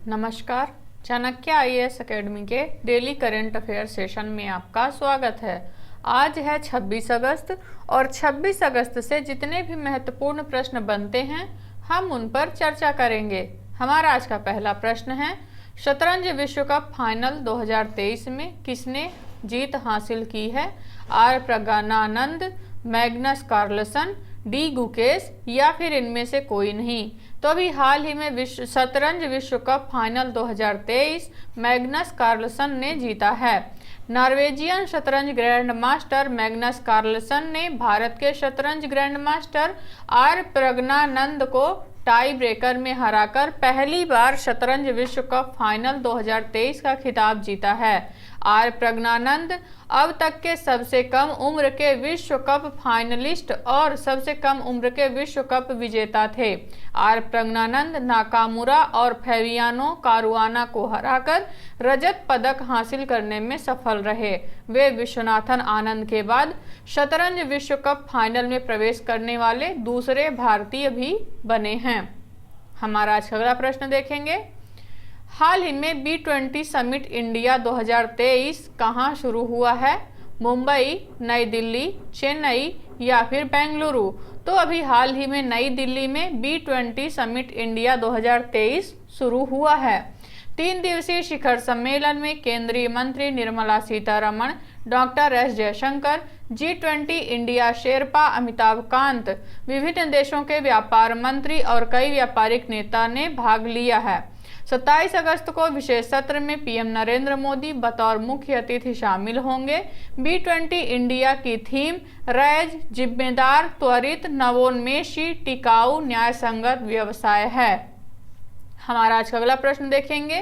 नमस्कार। Chanakya IAS academy के daily current affair session में आपका स्वागत है। आज है 26 अगस्त और 26 अगस्त से जितने भी महत्वपूर्ण प्रश्न बनते हैं हम उन पर चर्चा करेंगे। हमारा आज का पहला प्रश्न है, शतरंज विश्व कप फाइनल 2023 में किसने जीत हासिल की है? आर प्रज्ञानानंद, मैग्नस कार्लसन, डी गुकेश या फिर इनमें से कोई नहीं। तो अभी हाल ही में शतरंज विश्व कप फाइनल 2023 मैग्नस कार्लसन ने जीता है। नॉर्वेजियन शतरंज ग्रैंड मास्टर मैग्नस कार्लसन ने भारत के शतरंज ग्रैंड मास्टर आर प्रज्ञानंद को टाई ब्रेकर में हराकर पहली बार शतरंज विश्व कप फाइनल 2023 का खिताब जीता है। आर प्रज्ञानंद अब तक के सबसे कम उम्र के विश्व कप फाइनलिस्ट और सबसे कम उम्र के विश्व कप विजेता थे। आर प्रज्ञानंद नाकामुरा और फैबियानो कारुआना को हराकर रजत पदक हासिल करने में सफल रहे। वे विश्वनाथन आनंद के बाद शतरंज विश्व कप फाइनल में प्रवेश करने वाले दूसरे भारतीय भी बने हैं। हमारा आज अगला प्रश्न देखेंगे, हाल ही में B20 समिट इंडिया 2023 कहाँ शुरू हुआ है? मुंबई, नई दिल्ली, चेन्नई या फिर बेंगलुरु? तो अभी हाल ही में नई दिल्ली में B20 समिट इंडिया 2023 शुरू हुआ है। 3 दिवसीय शिखर सम्मेलन में केंद्रीय मंत्री Nirmala Sitharaman, doctor S Jaishankar, G20 India Sherpa Amitabh Kant, विभिन्न देशों के व्यापार मंत्री और कई व्यापारिक नेता ने भाग लिया है। 27 अगस्त को विशेष सत्र में पीएम नरेंद्र मोदी बतौर मुख्य अतिथि शामिल होंगे। B20 इंडिया की थीम रैज, जिम्मेदार, त्वरित, नवोन्मेषी, टिकाऊ, न्यायसंगत व्यवसाय है। हमारा आज का अगला प्रश्न देखेंगे,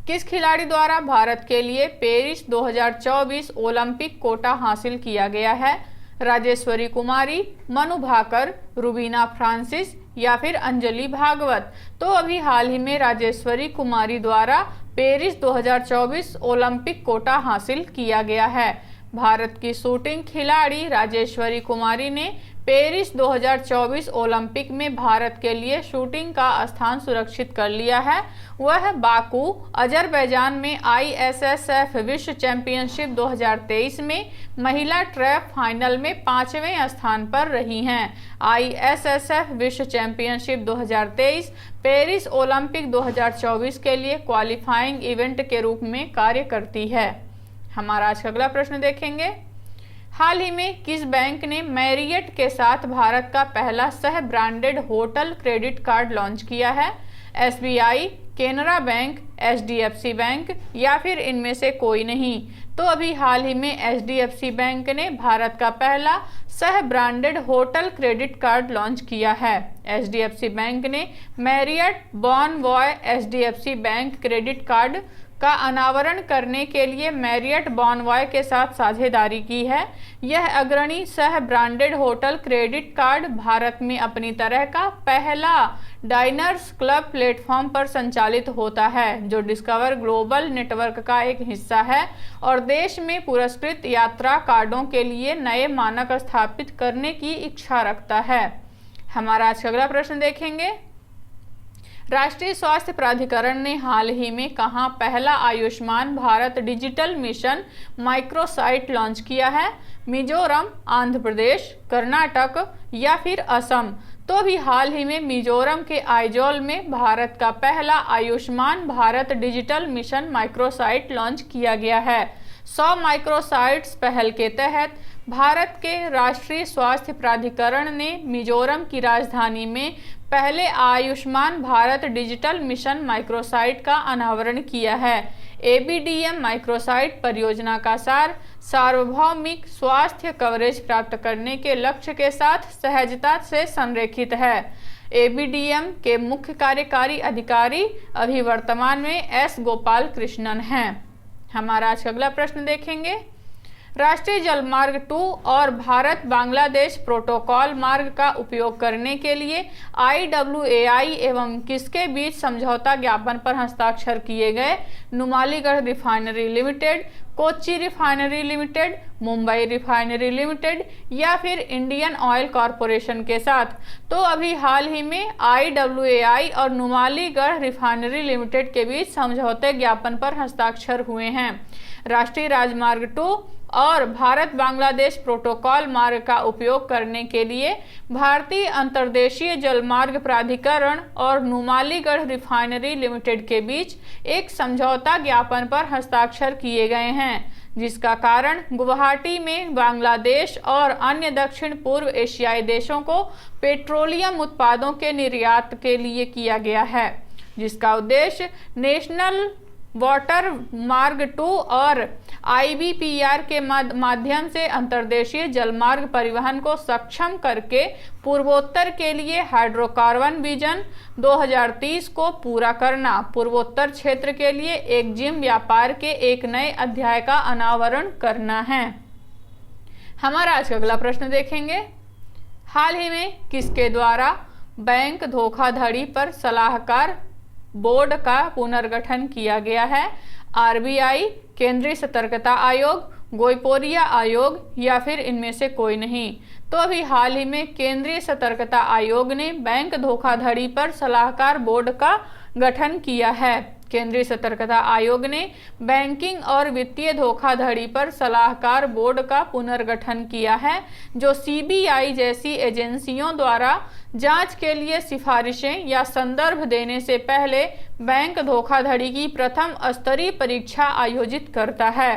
किस खिलाड़ी द्वारा भारत के लिए पेरिस 2024 ओलंपिक कोटा हासिल किया गया है? राजेश्वरी कुमारी, मनु भाकर, रुबीना फ्रांसिस या फिर अंजलि भागवत? तो अभी हाल ही में राजेश्वरी कुमारी द्वारा पेरिस 2024 ओलंपिक कोटा हासिल किया गया है। भारत की शूटिंग खिलाड़ी राजेश्वरी कुमारी ने पेरिस 2024 ओलंपिक में भारत के लिए शूटिंग का स्थान सुरक्षित कर लिया है। वह बाकू, अजरबैजान में ISSF विश्व चैंपियनशिप 2023 में महिला ट्रैप फाइनल में 5वें स्थान पर रही हैं। ISSF विश्व चैंपियनशिप 2023 पेरिस ओलंपिक 2024 के लिए क्वालिफाइंग इवेंट के रूप में कार्य करती है। हमारा आज का अगला प्रश्न देखेंगे, हाल ही में किस बैंक ने मैरियट के साथ भारत का पहला सह branded hotel credit card launch किया है? SBI, Canara bank, HDFC bank या फिर इनमें से कोई नहीं? तो अभी हाल ही में HDFC बैंक ने भारत का पहला सह branded hotel credit card launch किया है। HDFC बैंक ने Marriott Bonvoy HDFC bank credit card का अनावरण करने के लिए मैरियट बॉनवॉय के साथ साझेदारी की है। यह अग्रणी सह branded hotel credit card Bharat में अपनी तरह का पहला डाइनर्स क्लब प्लेटफॉर्म पर संचालित होता है, जो डिस्कवर ग्लोबल नेटवर्क का एक हिस्सा है और देश में पुरस्कृत यात्रा कार्डों के लिए नए मानक स्थापित करने की इच्छा रखता है। हमारा आज का अगला प्रश्न देखेंगे, राष्ट्रीय स्वास्थ्य प्राधिकरण ने हाल ही में कहां पहला Ayushman Bharat digital mission microsite launch किया है? मिजोरम, आंध्र प्रदेश, कर्नाटक या फिर असम? तो भी हाल ही में मिजोरम के आइजोल में भारत का पहला Ayushman Bharat digital mission microsite launch किया गया है। 100 माइक्रोसाइट्स पहल के तहत भारत के राष्ट्रीय स्वास्थ्य प्राधिकरण ने मिजोरम की राजधानी में पहले Ayushman Bharat digital mission microsite का अनावरण किया है। ABDM माइक्रोसाइट परियोजना का सार सार्वभौमिक स्वास्थ्य कवरेज प्राप्त करने के लक्ष्य के साथ सहजता से संरेखित है। ABDM के मुख्य कार्यकारी अधिकारी अभी वर्तमान में S गोपाल कृष्णन हैं। हमारा आज का अगला प्रश्न देखेंगे, राष्ट्रीय जलमार्ग 2 और भारत बांग्लादेश प्रोटोकॉल मार्ग का उपयोग करने के लिए IWAI एवं किसके बीच समझौता ज्ञापन पर हस्ताक्षर किए गए? Numaligarh refinery limited, Kochi refinery limited, Mumbai refinery limited या फिर इंडियन ऑयल कॉरपोरेशन के साथ। तो अभी हाल ही में IWAI और नुमालीगढ़ रिफाइनरी लिमिटेड के बीच समझौते ज्ञापन पर हस्ताक्षर हुए हैं। राष्ट्रीय राजमार्ग 2 और भारत बांग्लादेश प्रोटोकॉल मार्ग का उपयोग करने के लिए भारतीय अंतर्देशीय जलमार्ग प्राधिकरण और नुमालीगढ़ रिफाइनरी लिमिटेड के बीच एक समझौता ज्ञापन पर हस्ताक्षर किए गए हैं, जिसका कारण गुवाहाटी में बांग्लादेश और अन्य दक्षिण पूर्व एशियाई देशों को पेट्रोलियम उत्पादों के निर्यात के लिए किया गया है, जिसका उद्देश्य नेशनल वाटर मार्ग 2 और IBPR के माध्यम से अंतर्देशीय जलमार्ग परिवहन को सक्षम करके पूर्वोत्तर के लिए हाइड्रोकार्बन विजन 2030 को पूरा करना, पूर्वोत्तर क्षेत्र के लिए एक जिम व्यापार के एक नए अध्याय का अनावरण करना है। हमारा आज का अगला प्रश्न देखेंगे। हाल ही में किसके द्वारा बैंक धोखाधड़ी पर सलाहकार बोर्ड का पुनर्गठन किया गया है? RBI, केंद्रीय सतर्कता आयोग, गोइपोरिया आयोग या फिर इनमें से कोई नहीं। तो अभी हाल ही में केंद्रीय सतर्कता आयोग ने बैंक धोखाधड़ी पर सलाहकार बोर्ड का गठन किया है। केंद्रीय सतर्कता आयोग ने बैंकिंग और वित्तीय धोखाधड़ी पर सलाहकार बोर्ड का पुनर्गठन किया है, जो CBI जैसी एजेंसियों द्वारा जांच के लिए सिफारिशें या संदर्भ देने से पहले बैंक धोखाधड़ी की प्रथम स्तरीय परीक्षा आयोजित करता है।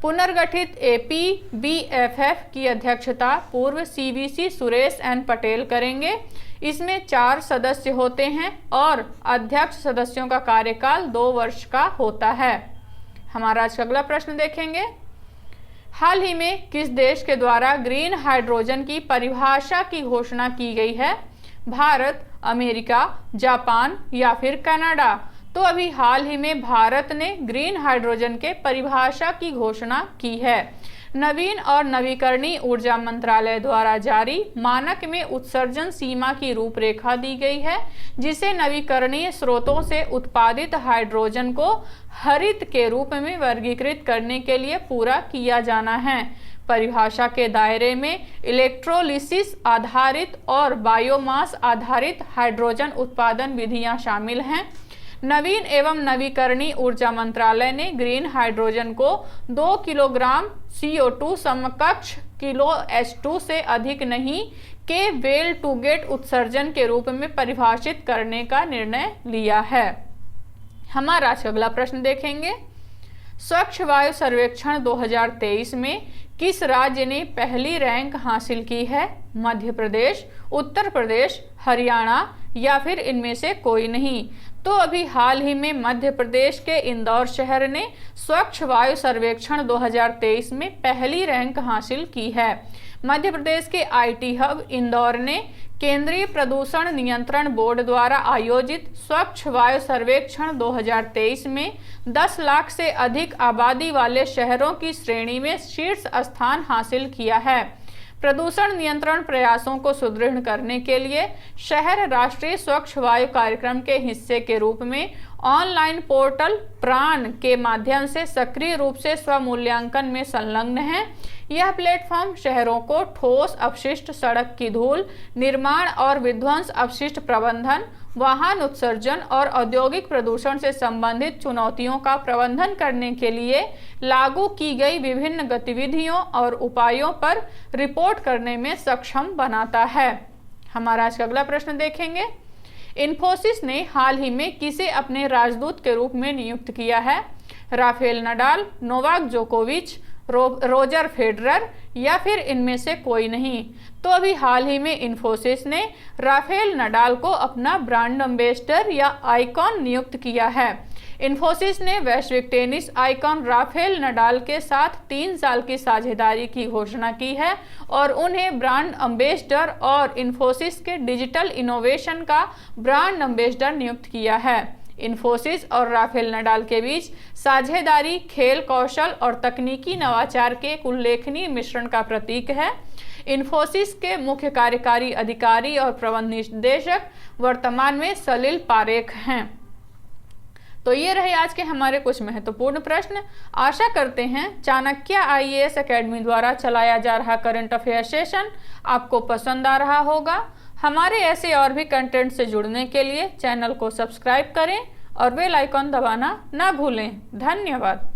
पुनर्गठित APBFF की अध्यक्षता पूर्व CVC सुरेश N पटेल करेंगे। इसमें 4 सदस्य होते हैं और अध्यक्ष सदस्यों का कार्यकाल 2 वर्ष का होता है। हमारा आज का अगला प्रश्न देखेंगे। हाल ही में किस देश के द्वारा ग्रीन हाइड्रोजन की परिभाषा की घोषणा की गई है? भारत, अमेरिका, जापान या फिर कनाडा? तो अभी हाल ही में भारत ने ग्रीन हाइड्रोजन के परिभाषा की घोषणा की है। नवीन और नवीकरणीय ऊर्जा मंत्रालय द्वारा जारी मानक में उत्सर्जन सीमा की रूपरेखा दी गई है, जिसे नवीकरणीय स्रोतों से उत्पादित हाइड्रोजन को हरित के रूप में वर्गीकृत करने के लिए पूरा किया जाना है। परिभाषा के दायरे में इलेक्ट्रोलिसिस आधारित और बायोमास आधारित हाइड्रोजन उत्पादन विधियां शामिल हैं। नवीन एवं नवीकरणीय ऊर्जा मंत्रालय ने ग्रीन हाइड्रोजन को 2 किलोग्राम CO2 समकक्ष किलो H2 से अधिक नहीं के वेल टू गेट उत्सर्जन के रूप में परिभाषित करने का निर्णय लिया है। हमारा अगला प्रश्न देखेंगे। स्वच्छ वायु सर्वेक्षण 2023 में किस राज्य ने पहली रैंक हासिल की है? मध्य प्रदेश, उत्तर प्रदेश, हरियाणा या फिर इनमें से कोई नहीं। तो अभी हाल ही में मध्य प्रदेश के इंदौर शहर ने स्वच्छ वायु सर्वेक्षण 2023 में पहली रैंक हासिल की है। मध्य प्रदेश के IT हब इंदौर ने केंद्रीय प्रदूषण नियंत्रण बोर्ड द्वारा आयोजित स्वच्छ वायु सर्वेक्षण 2023 में 10 लाख से अधिक आबादी वाले शहरों की श्रेणी में शीर्ष स्थान हासिल किया है। प्रदूषण नियंत्रण प्रयासों को सुदृढ़ करने के लिए शहर राष्ट्रीय स्वच्छ वायु कार्यक्रम के हिस्से के रूप में ऑनलाइन पोर्टल प्राण के माध्यम से सक्रिय रूप से स्वमूल्यांकन में संलग्न है। यह प्लेटफॉर्म शहरों को ठोस अपशिष्ट, सड़क की धूल, निर्माण और विध्वंस अपशिष्ट प्रबंधन, वाहन उत्सर्जन और औद्योगिक प्रदूषण से संबंधित चुनौतियों का प्रबंधन करने के लिए लागू की गई विभिन्न गतिविधियों और उपायों पर रिपोर्ट करने में सक्षम बनाता है। हमारा आज का अगला प्रश्न देखेंगे। इन्फोसिस ने हाल ही में किसे अपने राजदूत के रूप में नियुक्त किया है? राफेल नडाल, नोवाक जोकोविच, रोजर फेडरर या फिर इनमें से कोई नहीं। तो अभी हाल ही में इन्फोसिस ने राफेल नडाल को अपना ब्रांड एम्बेसडर या आइकॉन नियुक्त किया है। इन्फोसिस ने वैश्विक टेनिस आइकॉन राफेल नडाल के साथ 3 साल की साझेदारी की घोषणा की है और उन्हें ब्रांड एम्बेसडर और इन्फोसिस के डिजिटल इनोवेशन का ब्रांड एम्बेसडर नियुक्त किया है। इन्फोसिस और राफेल नडाल के बीच साझेदारी खेल कौशल और तकनीकी नवाचार के एक उल्लेखनीय मिश्रण का प्रतीक है। इन्फोसिस के मुख्य कार्यकारी अधिकारी और प्रबंध निदेशक वर्तमान में सलिल पारेख हैं। तो ये रहे आज के हमारे कुछ महत्वपूर्ण प्रश्न। आशा करते हैं चाणक्य आईएएस एकेडमी द्वारा चलाया जा रहा करंट अफेयर सेशन आपको पसंद आ रहा होगा। हमारे ऐसे और भी कंटेंट से जुड़ने के लिए चैनल को सब्सक्राइब करें और बेल आइकॉन दबाना ना भूलें। धन्यवाद।